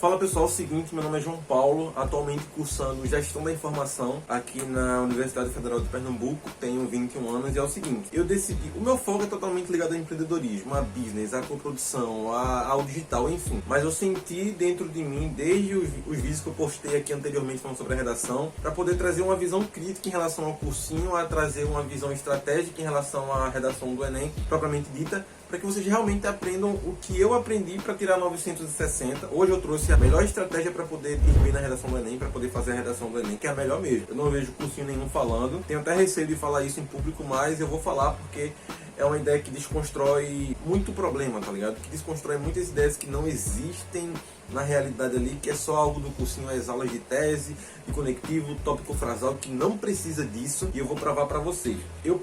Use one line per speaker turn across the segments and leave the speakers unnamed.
Fala pessoal, é o seguinte, meu nome é João Paulo, atualmente cursando Gestão da Informação aqui na Universidade Federal de Pernambuco, tenho 21 anos e é o seguinte, eu decidi, o meu foco é totalmente ligado ao empreendedorismo, a business, a coprodução, ao digital, enfim, mas eu senti dentro de mim, desde os vídeos que eu postei aqui anteriormente falando sobre a redação, para poder trazer uma visão crítica em relação ao cursinho, a trazer uma visão estratégica em relação à redação do Enem, propriamente dita, para que vocês realmente aprendam o que eu aprendi para tirar 960. Hoje eu trouxe a melhor estratégia para poder ir bem na redação do Enem, para poder fazer a redação do Enem, que é a melhor mesmo. Eu não vejo cursinho nenhum falando, tenho até receio de falar isso em público, mas eu vou falar porque é uma ideia que desconstrói muito problema, tá ligado? Que desconstrói muitas ideias que não existem na realidade ali, que é só algo do cursinho, as aulas de tese, de conectivo, tópico frasal, que não precisa disso, e eu vou provar pra vocês. Vou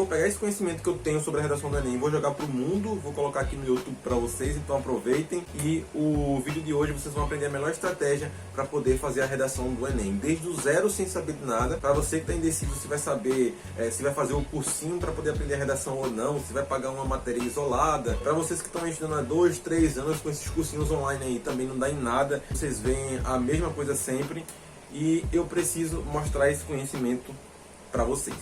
pegar esse conhecimento que eu tenho sobre a redação do Enem, vou jogar pro mundo, vou colocar aqui no YouTube pra vocês, então aproveitem, e o vídeo de hoje vocês vão aprender a melhor estratégia para poder fazer a redação do Enem, desde o zero, sem saber de nada. Para você que tá indeciso se vai saber, se vai fazer o cursinho para poder aprender a redação ou não, se vai pagar uma matéria isolada. Para vocês que estão estudando há 2, 3 anos com esses cursinhos online aí, também não dá em nada, vocês veem a mesma coisa sempre, e eu preciso mostrar esse conhecimento para vocês.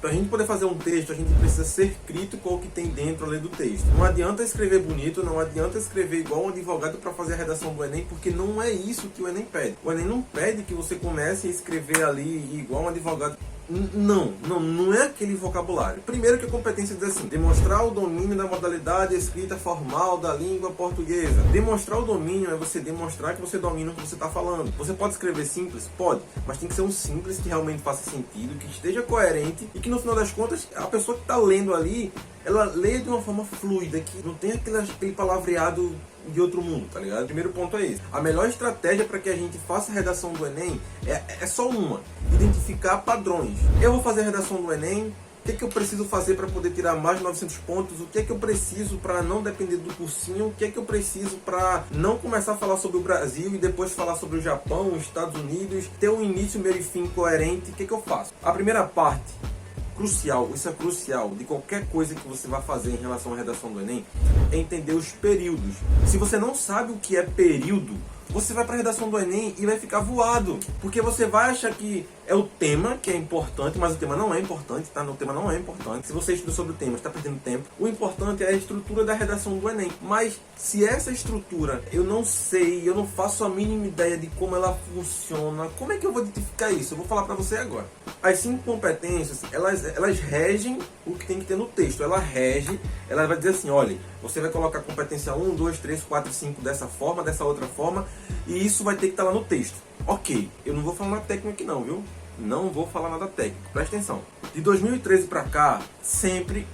Para a gente poder fazer um texto, a gente precisa ser crítico ao que tem dentro ali do texto. Não adianta escrever bonito, não adianta escrever igual um advogado para fazer a redação do Enem, porque não é isso que o Enem pede. O Enem não pede que você comece a escrever ali igual um advogado. Não é aquele vocabulário. Primeiro que a competência diz assim: demonstrar o domínio da modalidade escrita formal da língua portuguesa. Demonstrar o domínio é você demonstrar que você domina o que você está falando. Você pode escrever simples? Pode, mas tem que ser um simples que realmente faça sentido, que esteja coerente e que no final das contas a pessoa que está lendo ali, ela lê de uma forma fluida, que não tem aquele palavreado de outro mundo, tá ligado? O primeiro ponto é esse. A melhor estratégia para que a gente faça a redação do Enem é só uma: identificar padrões. Eu vou fazer a redação do Enem, o que eu preciso fazer para poder tirar mais de 900 pontos? O que eu preciso para não depender do cursinho? O que eu preciso para não começar a falar sobre o Brasil e depois falar sobre o Japão, os Estados Unidos, ter um início, meio e fim coerente? O que eu faço? A primeira parte, crucial, isso é crucial de qualquer coisa que você vai fazer em relação à redação do Enem, é entender os períodos. Se você não sabe o que é período, você vai para a redação do Enem e vai ficar voado, porque você vai achar que é o tema que é importante, mas o tema não é importante, tá? O tema não é importante. Se você estuda sobre o tema, está perdendo tempo. O importante é a estrutura da redação do Enem. Mas se essa estrutura eu não sei, eu não faço a mínima ideia de como ela funciona, como é que eu vou identificar isso? Eu vou falar para você agora. As 5 competências, elas regem o que tem que ter no texto. Ela vai dizer assim: olha, você vai colocar competência 1, 2, 3, 4, 5 dessa forma, dessa outra forma, e isso vai ter que estar lá no texto. Ok, eu não vou falar nada técnico aqui não, viu? Não vou falar nada técnico, presta atenção. De 2013 para cá, sempre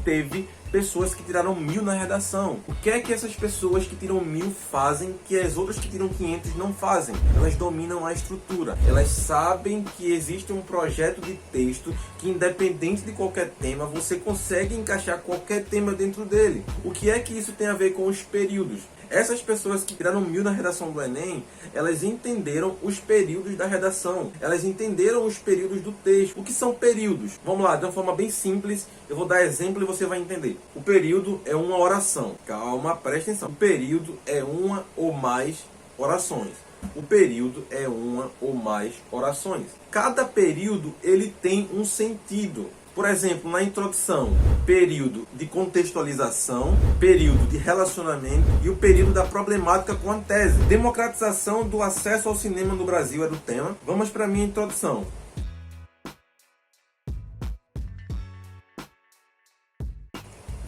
teve pessoas que tiraram 1000 na redação. O que é que essas pessoas que tiram 1000 fazem que as outras que tiram 500 não fazem? Elas dominam a estrutura. Elas sabem que existe um projeto de texto que, independente de qualquer tema, você consegue encaixar qualquer tema dentro dele. O que é que isso tem a ver com os períodos? Essas pessoas que tiraram 1000 na redação do Enem, elas entenderam os períodos da redação. Elas entenderam os períodos do texto. O que são períodos? Vamos lá, de uma forma bem simples, eu vou dar exemplo e você vai entender. O período é uma oração. Calma, presta atenção. O período é uma ou mais orações. O período é uma ou mais orações. Cada período ele tem um sentido. Por exemplo, na introdução, período de contextualização, período de relacionamento e o período da problemática com a tese. Democratização do acesso ao cinema no Brasil era o tema. Vamos para a minha introdução.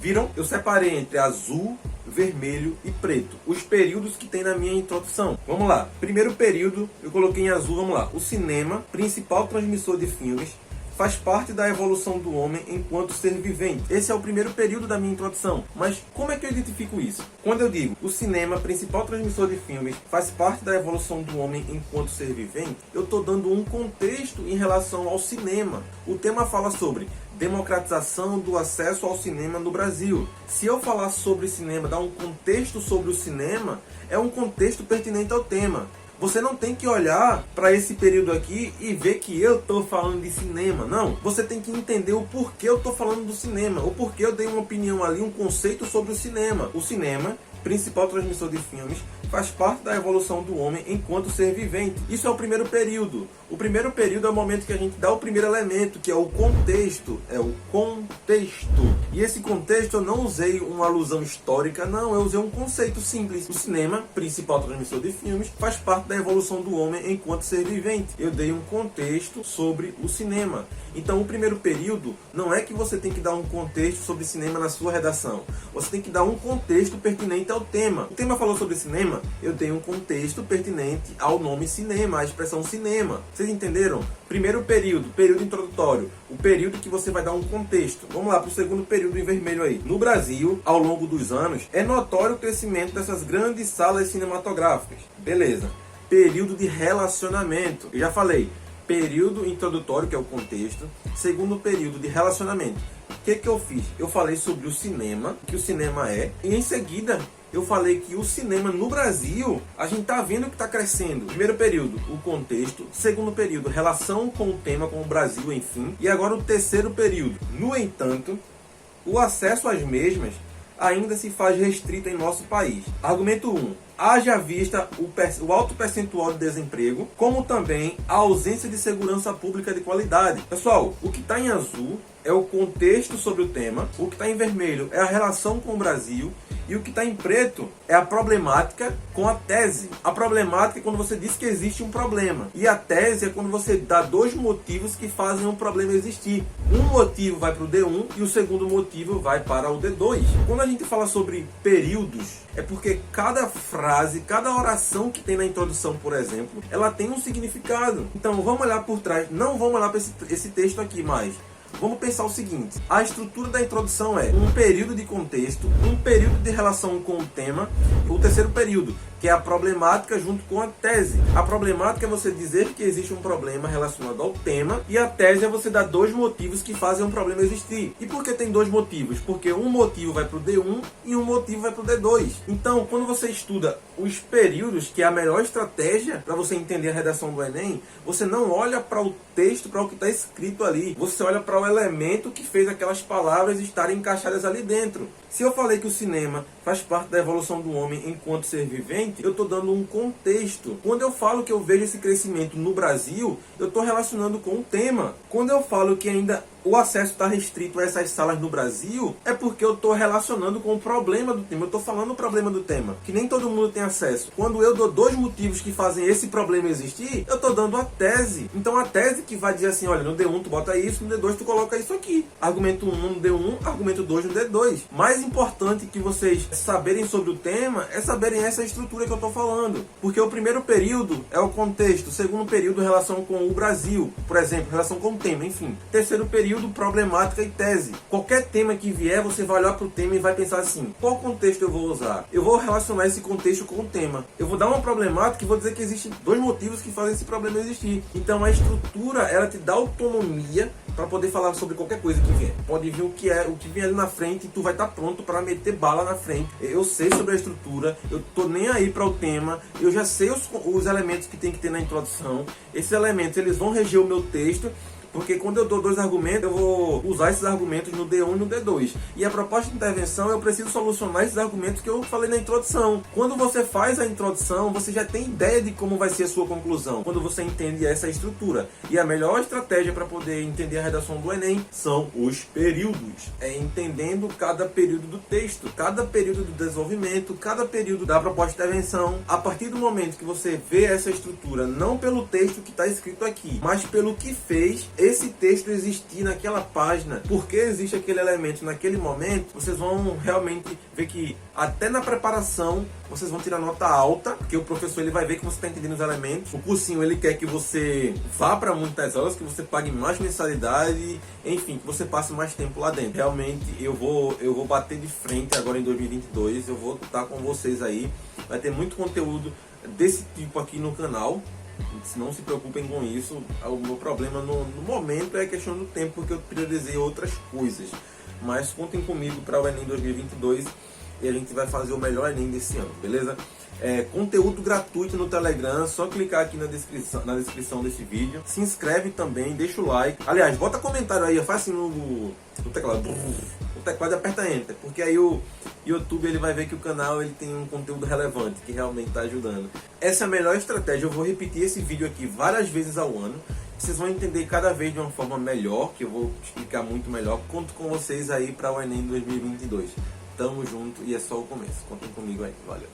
Viram? Eu separei entre azul, vermelho e preto os períodos que tem na minha introdução. Vamos lá. Primeiro período, eu coloquei em azul, vamos lá. O cinema, principal transmissor de filmes, faz parte da evolução do homem enquanto ser vivente. Esse é o primeiro período da minha introdução. Mas como é que eu identifico isso? Quando eu digo o cinema, principal transmissor de filmes, faz parte da evolução do homem enquanto ser vivente, eu estou dando um contexto em relação ao cinema. O tema fala sobre democratização do acesso ao cinema no Brasil. Se eu falar sobre cinema, dar um contexto sobre o cinema, é um contexto pertinente ao tema. Você não tem que olhar para esse período aqui e ver que eu estou falando de cinema. Não, você tem que entender o porquê eu estou falando do cinema, o porquê eu dei uma opinião ali, um conceito sobre o cinema. O cinema principal transmissor de filmes, faz parte da evolução do homem enquanto ser vivente. Isso é o primeiro período. O primeiro período é o momento que a gente dá o primeiro elemento, que é o contexto. É o contexto. E esse contexto eu não usei uma alusão histórica, não. Eu usei um conceito simples. O cinema, principal transmissor de filmes, faz parte da evolução do homem enquanto ser vivente. Eu dei um contexto sobre o cinema. Então, o primeiro período não é que você tem que dar um contexto sobre cinema na sua redação. Você tem que dar um contexto pertinente ao tema. O tema falou sobre cinema, eu dei um contexto pertinente ao nome cinema, à expressão cinema. Vocês entenderam? Primeiro período, período introdutório, o período que você vai dar um contexto. Vamos lá para o segundo período em vermelho aí. No Brasil, ao longo dos anos, é notório o crescimento dessas grandes salas cinematográficas. Beleza. Período de relacionamento. Eu já falei. Período introdutório, que é o contexto. Segundo período de relacionamento. O que eu fiz? Eu falei sobre o cinema, que o cinema é. E em seguida, eu falei que o cinema no Brasil, a gente tá vendo que está crescendo. Primeiro período, o contexto. Segundo período, relação com o tema, com o Brasil, enfim. E agora o terceiro período. No entanto, o acesso às mesmas ainda se faz restrito em nosso país. Argumento 1. Haja vista o alto percentual de desemprego, como também a ausência de segurança pública de qualidade. Pessoal, o que está em azul é o contexto sobre o tema, o que está em vermelho é a relação com o Brasil, e o que está em preto é a problemática com a tese. A problemática é quando você diz que existe um problema. E a tese é quando você dá dois motivos que fazem um problema existir. Um motivo vai para o D1 e o segundo motivo vai para o D2. Quando a gente fala sobre períodos, é porque cada frase, cada oração que tem na introdução, por exemplo, ela tem um significado. Então vamos olhar por trás. Não vamos olhar para esse texto aqui mais. Vamos pensar o seguinte, a estrutura da introdução é um período de contexto, um período de relação com o tema, o terceiro período, que é a problemática junto com a tese. A problemática é você dizer que existe um problema relacionado ao tema, e a tese é você dar dois motivos que fazem um problema existir. E por que tem dois motivos? Porque um motivo vai para o D1 e um motivo vai para o D2. Então, quando você estuda os períodos, que é a melhor estratégia para você entender a redação do Enem, você não olha para o texto, para o que está escrito ali. Você olha para o elemento que fez aquelas palavras estarem encaixadas ali dentro. Se eu falei que o cinema faz parte da evolução do homem enquanto ser vivente, eu estou dando um contexto. Quando eu falo que eu vejo esse crescimento no Brasil, eu estou relacionando com o tema. Quando eu falo que ainda o acesso está restrito a essas salas no Brasil, é porque eu estou relacionando com o problema do tema. Eu estou falando o problema do tema, que nem todo mundo tem acesso. Quando eu dou dois motivos que fazem esse problema existir, eu estou dando a tese. Então a tese que vai dizer assim, olha, no D1 tu bota isso, no D2 tu coloca isso aqui. Argumento 1 no D1, argumento 2 no D2. Mais importante que vocês saberem sobre o tema é saberem essa estrutura que eu estou falando. Porque o primeiro período é o contexto, o segundo período relação com o Brasil, por exemplo, relação com o tema, enfim. Terceiro período, problemática e tese. Qualquer tema que vier, você vai olhar para o tema e vai pensar assim, qual contexto eu vou usar? Eu vou relacionar esse contexto com o tema. Eu vou dar uma problemática e vou dizer que existem dois motivos que fazem esse problema existir. Então a estrutura, ela te dá autonomia para poder falar sobre qualquer coisa que vier. Pode vir o que vier ali na frente e tu vai estar pronto para meter bala na frente. Eu sei sobre a estrutura, eu tô nem aí para o tema, eu já sei os elementos que tem que ter na introdução. Esses elementos, eles vão reger o meu texto, porque quando eu dou dois argumentos, eu vou usar esses argumentos no D1 e no D2. E a proposta de intervenção, eu preciso solucionar esses argumentos que eu falei na introdução. Quando você faz a introdução, você já tem ideia de como vai ser a sua conclusão, quando você entende essa estrutura. E a melhor estratégia para poder entender a redação do Enem são os períodos. É entendendo cada período do texto, cada período do desenvolvimento, cada período da proposta de intervenção. A partir do momento que você vê essa estrutura, não pelo texto que está escrito aqui, mas pelo que fez esse texto existir naquela página, porque existe aquele elemento naquele momento, vocês vão realmente ver que até na preparação vocês vão tirar nota alta, porque o professor ele vai ver que você está entendendo os elementos. O cursinho ele quer que você vá para muitas aulas, que você pague mais mensalidade, enfim, que você passe mais tempo lá dentro. Realmente eu vou bater de frente agora em 2022, eu vou estar com vocês aí, vai ter muito conteúdo desse tipo aqui no canal. Não se preocupem com isso. O meu problema no momento é a questão do tempo, porque eu priorizei outras coisas. Mas contem comigo para o Enem 2022 e a gente vai fazer o melhor Enem desse ano, beleza? conteúdo gratuito no Telegram, só clicar aqui na descrição desse vídeo. Se inscreve também, deixa o like. Aliás, bota comentário aí, faz assim no teclado. O teclado aperta Enter, porque aí o YouTube ele vai ver que o canal ele tem um conteúdo relevante, que realmente está ajudando. Essa é a melhor estratégia. Eu vou repetir esse vídeo aqui várias vezes ao ano. Vocês vão entender cada vez de uma forma melhor, que eu vou explicar muito melhor. Conto com vocês aí para o Enem 2022. Tamo junto e é só o começo. Contem comigo aí. Valeu.